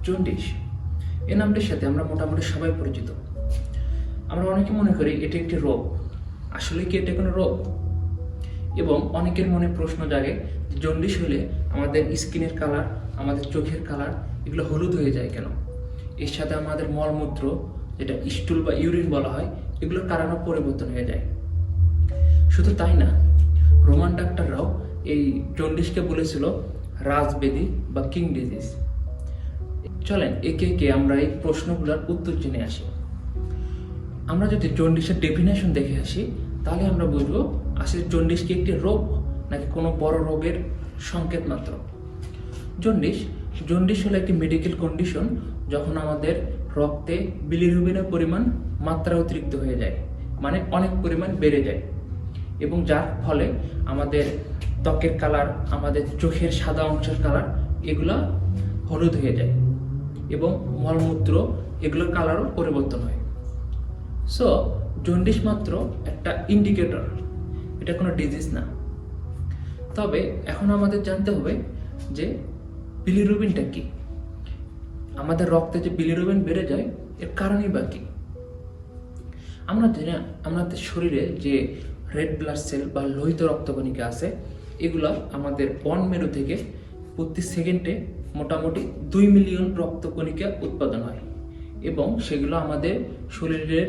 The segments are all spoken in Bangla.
জন্ডিস এই নামটির সাথে আমরা মোটামুটি সবাই পরিচিত। আমরা অনেকে মনে করি এটি একটি রোগ। আসলে কি এটা কোনো রোগ? এবং অনেকের মনে প্রশ্ন জাগে যে জন্ডিস হলে আমাদের স্কিনের কালার, আমাদের চোখের কালার এগুলো হলুদ হয়ে যায় কেন? এর সাথে আমাদের মলমূত্র, যেটা স্টুল বা ইউরিন বলা হয়, এগুলোর কারণও পরিবর্তন হয়ে যায়। শুধু তাই না, রোমান ডাক্তাররাও এই জন্ডিসকে বলেছিল রাজবেদি বা কিং ডিজিজ। চলেন একে একে আমরা এই প্রশ্নগুলোর উত্তর জেনে আসি। আমরা যদি জন্ডিসের ডেফিনেশন দেখে আসি, তাহলে আমরা বুঝবো আসলে জন্ডিস কি একটি রোগ নাকি কোনো বড় রোগের সংকেত মাত্র। জন্ডিস হলো একটি মেডিকেল কন্ডিশন যখন আমাদের রক্তে বিলিরুবিনের পরিমাণ মাত্রা অতিরিক্ত হয়ে যায়, মানে অনেক পরিমাণ বেড়ে যায়, এবং যার ফলে আমাদের ত্বকের কালার, আমাদের চোখের সাদা অংশের কালার এগুলা হলুদ হয়ে যায় এবং মলমূত্র এগুলোর কালারও পরিবর্তন হয়। সো জন্ডিস মাত্র একটা ইন্ডিকেটর, এটা কোনো ডিজিজ না। তবে এখন আমাদের জানতে হবে যে বিলিরুবিনটা কি। আমাদের রক্তে যে বিলিরুবিন বেড়ে যায় এর কারণই বা কি? আমাদের শরীরে যে রেড ব্লাড সেল বা লোহিত রক্তকণিকা আছে, এগুলো আমাদের বন মেরু থেকে প্রতি সেকেন্ডে মোটামুটি 2 মিলিয়ন রক্তকণিকা উৎপাদন হয়, এবং সেগুলো আমাদের শরীরের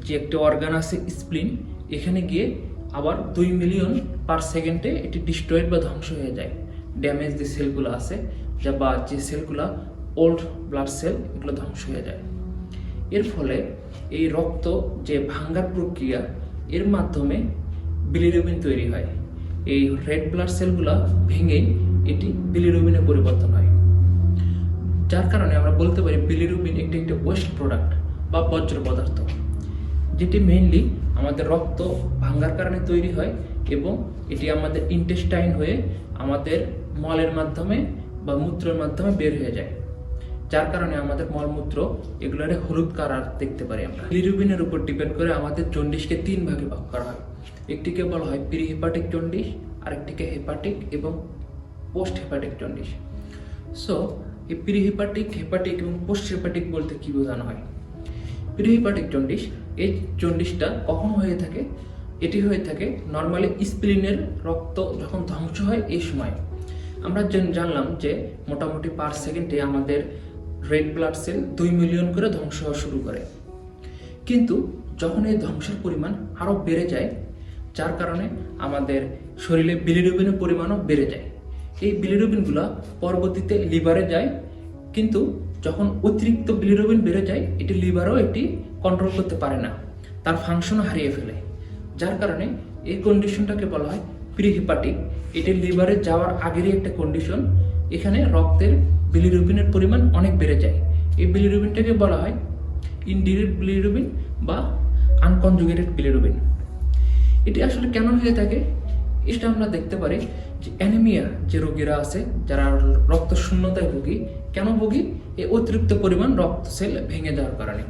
যে একটা অর্গান আছে স্প্লিন, এখানে গিয়ে আবার 2 মিলিয়ন পার সেকেন্ডে এটি ডিস্ট্রয়েড বা ধ্বংস হয়ে যায়। ড্যামেজ যে সেলগুলো আছে বা যে সেলগুলো ওল্ড ব্লাড সেল, এগুলো ধ্বংস হয়ে যায়। এর ফলে এই রক্ত যে ভাঙ্গার প্রক্রিয়া, এর মাধ্যমে বিলিরুবিন তৈরি হয়। এই রেড ব্লাড সেলগুলো ভেঙেই এটি বিলিরুবিনে পরিবর্তন হয়, যার কারণে আমরা বলতে পারি বিলিরুবিন একটি ওয়েস্ট প্রোডাক্ট বা বর্জ্য পদার্থ, যেটি মেইনলি আমাদের রক্ত ভাঙ্গার কারণে তৈরি হয়, এবং এটি আমাদের ইন্টেস্টাইন হয়ে আমাদের মলের মাধ্যমে বা মূত্রের মাধ্যমে বের হয়ে যায়, যার কারণে আমাদের মলমূত্র এগুলোর হলুদ কালার দেখতে পারি আমরা। বিলিরুবিনের উপর ডিপেন্ড করে আমাদের জন্ডিসকে 3 ভাগে ভাগ করা হয়। একটিকে বলা হয় প্রি হেপাটিক জন্ডিস, আরেকটিকে হেপাটিক এবং পোস্ট হেপাটিক জন্ডিস। সো এই প্রি হেপাটিক, হেপাটিক এবং পোস্ট হেপাটিক বলতে কি বোঝানো হয়? প্রি হেপাটিক জন্ডিস, এই জন্ডিসটা কখন হয়ে থাকে? এটি হয়ে থাকে নর্মালি স্প্লিনের রক্ত যখন ধ্বংস হয় এই সময়। আমরা জানলাম যে মোটামুটি পার সেকেন্ডে আমাদের রেড ব্লাড সেল 2 মিলিয়ন করে ধ্বংস হওয়া শুরু করে, কিন্তু যখন এই ধ্বংসের পরিমাণ আরও বেড়ে যায়, যার কারণে আমাদের শরীরে বিলিরুবিনের পরিমাণও বেড়ে যায়। এই বিলিরুবিনগুলো পরবর্তীতে লিভারে যায়, কিন্তু যখন অতিরিক্ত বিলিরুবিন বেড়ে যায়, এটি লিভারও এটি কন্ট্রোল করতে পারে না, তার ফাংশনও হারিয়ে ফেলে, যার কারণে এই কন্ডিশনটাকে বলা হয় প্রি হেপাটিক। এটি লিভারে যাওয়ার আগেরই একটা কন্ডিশন। এখানে রক্তের বিলিরুবিনের পরিমাণ অনেক বেড়ে যায়। এই বিলিরুবিনটাকে বলা হয় ইনডিরেক্ট বিলিরুবিন বা আনকনজুগেটেড বিলিরুবিন। এটি আসলে কেন হয়ে থাকে এটা আমরা দেখতে পারি যে অ্যানিমিয়া যে রোগীরা আছে, যারা রক্ত শূন্যতায় ভুগি, কেন ভুগি? এই অতিরিক্ত পরিমাণ রক্ত সেল ভেঙে যাওয়ার কারণে।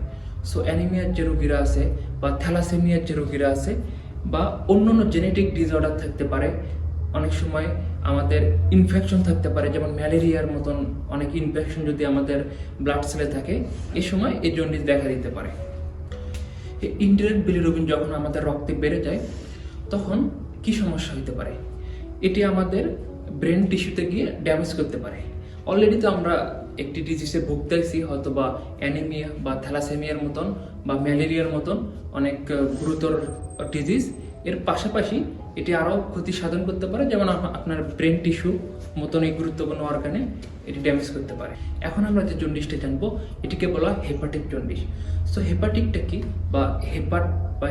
সো অ্যানিমিয়ার যে রোগীরা আছে বা থ্যালাসেমিয়ার যে রোগীরা আছে বা অন্যান্য জেনেটিক ডিসঅর্ডার থাকতে পারে, অনেক সময় আমাদের ইনফেকশন থাকতে পারে, যেমন ম্যালেরিয়ার মতন অনেক ইনফেকশন যদি আমাদের ব্লাড সেলে থাকে, এই সময় এই জন্ডিস দেখা দিতে পারে। এই ইনডিরেক্ট বিলিরুবিন যখন আমাদের রক্তে বেড়ে যায়, তখন কি সমস্যা হতে পারে? এটি আমাদের ব্রেন টিস্যুতে গিয়ে ড্যামেজ করতে পারে। অলরেডি তো আমরা একটি ডিজিজে ভুগতেছি, হয়তো বা অ্যানিমিয়া বা থ্যালাসেমিয়ার মতন বা ম্যালেরিয়ার মতন অনেক গুরুতর ডিজিজ। এর পাশাপাশি এটি আরও ক্ষতি সাধন করতে পারে, যেমন আপনার ব্রেন টিস্যু মতন এই গুরুত্বপূর্ণ অর্গানে এটি ড্যামেজ করতে পারে। এখন আমরা যে জন্ডিসটা জানবো, এটিকে বলা হয় হেপাটিক জন্ডিস। সো হেপাটিকটা কি বা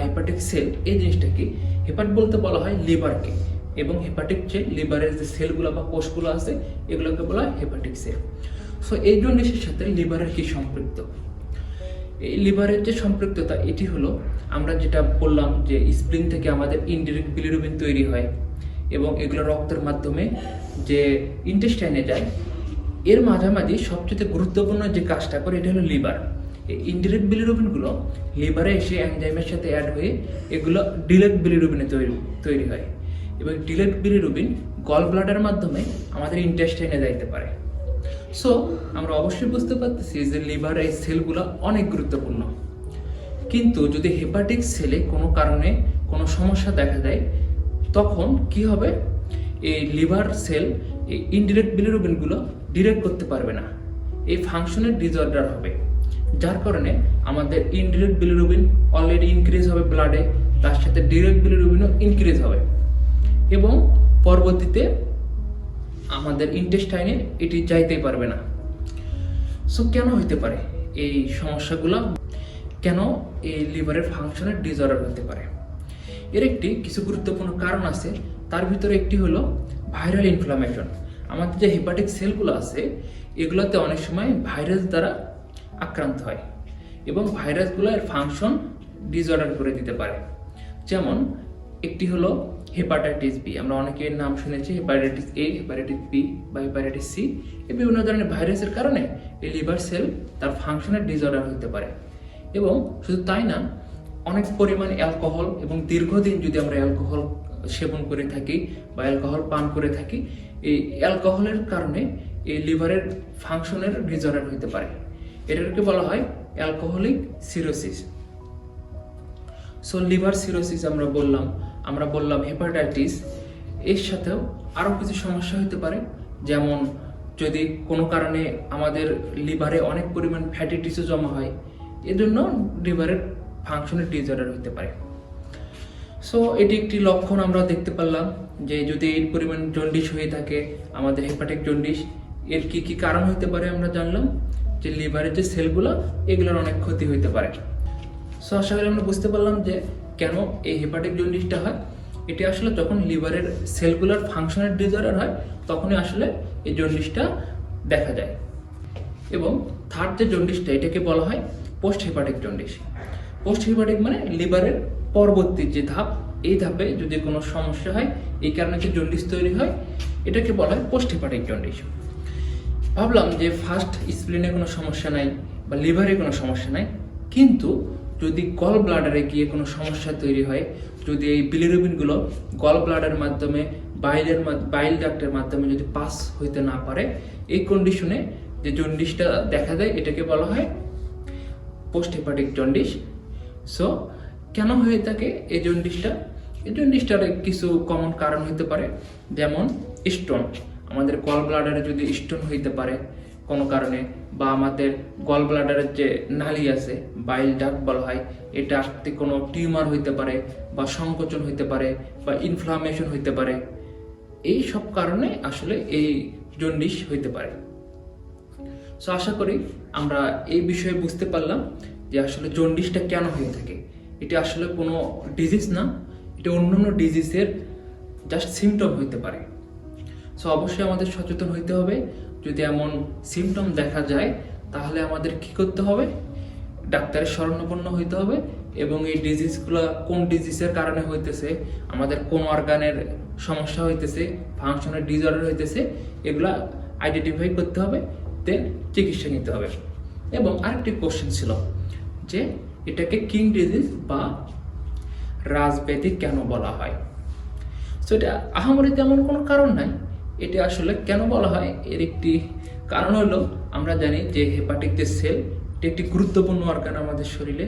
হেপাটিক সেল, এই জিনিসটা কি? হেপাট বলতে বলা হয় লিভারকে, এবং হেপাটিক যে লিভারের যে সেলগুলো বা কোষগুলো আছে, এগুলোকে বলা হয় হেপাটিক সেল। সো এই জন্ডিসের সাথে লিভারের কি সম্পৃক্ত? এই লিভারের যে সম্পৃক্ততা, এটি হলো আমরা যেটা বললাম যে স্প্লিন থেকে আমাদের ইনডিরেক্ট বিলিরুবিন তৈরি হয়, এবং এগুলো রক্তের মাধ্যমে যে ইন্টেস্টাইনে যায়। এর মাঝামাঝি সবচেয়ে গুরুত্বপূর্ণ যে কাজটা করে, এটা হলো লিভার। এই ইনডিরেক্ট বিলিরুবিনগুলো লিভারে এসে এনজাইমের সাথে অ্যাড হয়ে এগুলো ডিরেক্ট বিলিরুবিনে তৈরি হয়, এবং ডিরেক্ট বিলিরুবিন গল ব্লাডারের মাধ্যমে আমাদের ইন্টেস্টাইনে যাইতে পারে। সো আমরা অবশ্যই বুঝতে পারতেছি যে লিভারের এই সেলগুলো অনেক গুরুত্বপূর্ণ। কিন্তু যদি হেপাটিক সেলে কোনো কারণে কোনো সমস্যা দেখা দেয়, তখন কি হবে, এই লিভার সেল এই ইনডিরেক্ট বিলিরুবিনগুলো ডিরেক্ট করতে পারবে না, এই ফাংশনের ডিসঅর্ডার হবে, যার কারণে আমাদের ইনডিরেক্ট বিলিরুবিন অলরেডি ইনক্রিজ হবে ব্লাডে, তার সাথে ডিরেক্ট বিলিরুবিনও ইনক্রিজ হবে এবং পরবর্তীতে আমাদের ইন্টেস্টাইনে এটি যাইতেই পারবে না। সো কেন হইতে পারে এই সমস্যাগুলো, কেন এই লিভারের ফাংশনের ডিসঅর্ডার হতে পারে? এর একটি কিছু গুরুত্বপূর্ণ কারণ আছে। তার ভিতরে একটি হলো ভাইরাল ইনফ্লামেশন। আমাদের যে হেপাটিক সেলগুলো আছে এগুলোতে অনেক সময় ভাইরাস দ্বারা আক্রান্ত হয় এবং ভাইরাসগুলো এর ফাংশন ডিসঅর্ডার করে দিতে পারে। যেমন একটি হলো হেপাটাইটিস বি, আমরা অনেকের নাম শুনেছি, হেপাটাইটিস এ, হেপাটাইটিস বি বা হেপাটাইটিস সি। এই বিভিন্ন ধরনের ভাইরাসের কারণে এই লিভার সেল তার ফাংশনের ডিসঅর্ডার হতে পারে। এবং শুধু তাই না, অনেক পরিমাণ অ্যালকোহল এবং দীর্ঘদিন যদি আমরা অ্যালকোহল সেবন করে থাকি বা অ্যালকোহল পান করে থাকি, এই অ্যালকোহলের কারণে এই লিভারের ফাংশনের ডিসঅর্ডার হতে পারে। এটাকে বলা হয় alcoholic cirrhosis. So liver cirrhosis আমরা বললাম হেপাটাইটিস, এর সাথেও আরও কিছু সমস্যা হতে পারে। যেমন যদি কোনো কারণে আমাদের লিভারে অনেক পরিমাণ ফ্যাটি টিস্যু জমা হয়, এজন্য লিভারের ফাংশনের ডিসঅর্ডার হতে পারে। সো এটি একটি লক্ষণ আমরা দেখতে পারলাম যে যদি এই পরিমাণ জন্ডিস হয়ে থাকে, আমাদের হেপাটিক জন্ডিস, এর কি কি কারণ হতে পারে আমরা জানলাম, যে লিভারের যে সেলগুলো এগুলোর অনেক ক্ষতি হতে পারে। সো আশা করি আমরা বুঝতে পারলাম যে কেন এই হেপাটিক জন্ডিসটা হয়। এটি আসলে যখন লিভারের সেলগুলোর ফাংশনের ডিসঅর্ডার হয় তখনই আসলে এই জন্ডিসটা দেখা যায়। এবং থার্ড যে জন্ডিসটা, এটাকে বলা হয় post hepatic jaundice. Post hepatic মানে লিভারের পরবর্তী যে ধাপ, এই ধাপে যদি কোনো সমস্যা হয়, এই কারণে যে জন্ডিস তৈরি হয়, এটাকে বলা হয় পোস্ট হেপাটিক জন্ডিস। ভাবলাম যে ফার্স্ট স্প্লিনে কোনো সমস্যা নাই বা লিভারে কোনো সমস্যা নাই, কিন্তু যদি গল ব্লাডারে গিয়ে কোনো সমস্যা তৈরি হয়, যদি এই বিলিরুবিনগুলো গল ব্লাডারের মাধ্যমে বাইল ডাক্টের মাধ্যমে যদি পাস হইতে না পারে, এই কন্ডিশনে যে জন্ডিসটা দেখা দেয় এটাকে বলা হয় পোস্ট হেপাটিক জন্ডিস। সো কেন হয়ে থাকে এই জন্ডিসটা? এই জন্ডিসটার কিছু কমন কারণ হতে পারে, যেমন স্টোন। আমাদের গল ব্লাডারে যদি স্টোন হইতে পারে কোনো কারণে, বা আমাদের গল ব্লাডারের যে নালী আছে, বাইল ডাক্ট বলা হয়, এটা আসতে কোনো টিউমার হইতে পারে বা সংকোচন হইতে পারে বা ইনফ্লামেশন হইতে পারে। এই সব কারণে আসলে এই জন্ডিস হইতে পারে। সো আশা করি আমরা এই বিষয়ে বুঝতে পারলাম যে আসলে জন্ডিসটা কেন হয়ে থাকে। এটা আসলে কোনো ডিজিজ না, এটা অন্যান্য ডিজিজের জাস্ট সিমটম হইতে পারে। সো অবশ্যই আমাদের সচেতন হইতে হবে। যদি এমন সিমটম দেখা যায় তাহলে আমাদের কি করতে হবে? ডাক্তারের শরণাপন্ন হইতে হবে এবং এই ডিজিজগুলো কোন ডিজিজের কারণে হইতেছে, আমাদের কোন অর্গানের সমস্যা হইতেছে, ফাংশনের ডিসঅর্ডার হইতেছে, এগুলা আইডেন্টিফাই করতে হবে, দেন চিকিৎসা নিতে হবে। এবং আরেকটি কোশ্চেন ছিল যে এটাকে কিং ডিজিজ বা রাজব্যাধি কেন বলা হয়? সো এটা আহামরি তেমন কোনো কারণ নাই। এটা আসলে কেন বলা হয়, এর একটি কারণ হলো আমরা জানি যে হেপাটিক যে সেল, এটা একটি গুরুত্বপূর্ণ অর্গান আমাদের শরীরে।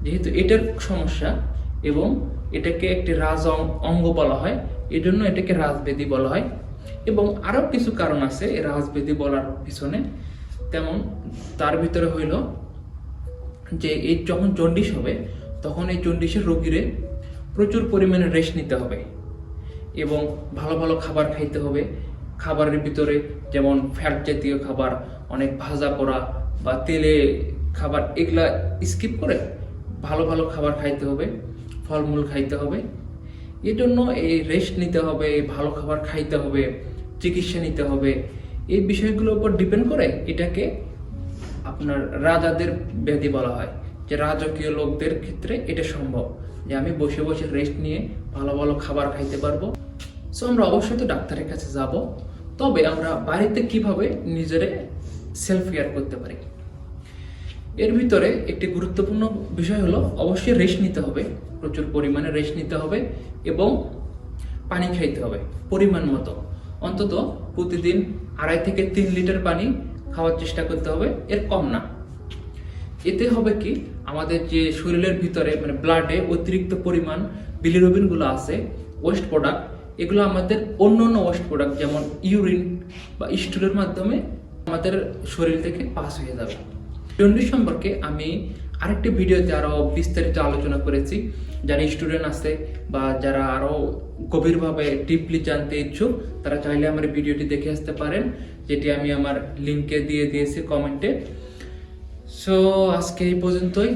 যেহেতু এটার সমস্যা এবং এটাকে একটি অঙ্গ বলা হয়, এই জন্য এটাকে রাজব্যাধি বলা হয়। এবং আরও কিছু কারণ আছে এই রাজব্যাধি বলার পিছনে। তেমন তার ভিতরে হইল যে এই যখন জন্ডিস হবে তখন এই জন্ডিসের রোগীরে প্রচুর পরিমাণে রেস্ট নিতে হবে এবং ভালো ভালো খাবার খাইতে হবে। খাবারের ভিতরে যেমন ফ্যাট জাতীয় খাবার, অনেক ভাজা পোড়া বা তেলে খাবার, এগুলা স্কিপ করে ভালো ভালো খাবার খাইতে হবে, ফলমূল খাইতে হবে। এই জন্য এই রেস্ট নিতে হবে, ভালো খাবার খাইতে হবে, চিকিৎসা নিতে হবে। এই বিষয়গুলোর উপর ডিপেন্ড করে এটাকে আপনার রাজাদের ব্যাধি বলা হয়, যে রাজকীয় লোকদের ক্ষেত্রে এটা সম্ভব যে আমি বসে বসে রেস্ট নিয়ে ভালো ভালো খাবার খাইতে পারবো। সো আমরা অবশ্যই তো ডাক্তারের কাছে যাব, তবে আমরা বাড়িতে কিভাবে নিজেরে সেলফ কেয়ার করতে পারি। এর ভিতরে একটি গুরুত্বপূর্ণ বিষয় হলো অবশ্যই রেস্ট নিতে হবে, প্রচুর পরিমাণে রেস্ট নিতে হবে এবং পানি খাইতে হবে পরিমাণ মতো। অন্তত প্রতিদিন 2.5 থেকে 3 লিটার পানি খাওয়ার চেষ্টা করতে হবে, এর কম না। এতে হবে কি, আমাদের যে শরীরের ভিতরে মানে ব্লাডে অতিরিক্ত পরিমাণ বিলিরুবিনগুলো আছে, ওয়েস্ট প্রোডাক্ট, এগুলো আমাদের অন্য ওয়েস্ট প্রোডাক্ট যেমন ইউরিন বা স্টুলের মাধ্যমে আমাদের শরীর থেকে পাস হয়ে যাবে। জন্ডিস সম্পর্কে আমি আরেকটি ভিডিওতে আরো বিস্তারিত আলোচনা করেছি। যারা স্টুডেন্ট আছে বা যারা আরো গভীরভাবে ডিপলি জানতে ইচ্ছুক, তারা চাইলে আমার ভিডিওটি দেখে আসতে পারেন, যেটি আমি আমার লিঙ্কে দিয়ে দিয়েছি কমেন্টে। সো আজকে এই পর্যন্তই।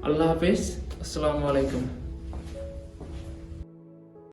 আল্লাহ হাফেজ, আসসালামু আলাইকুম।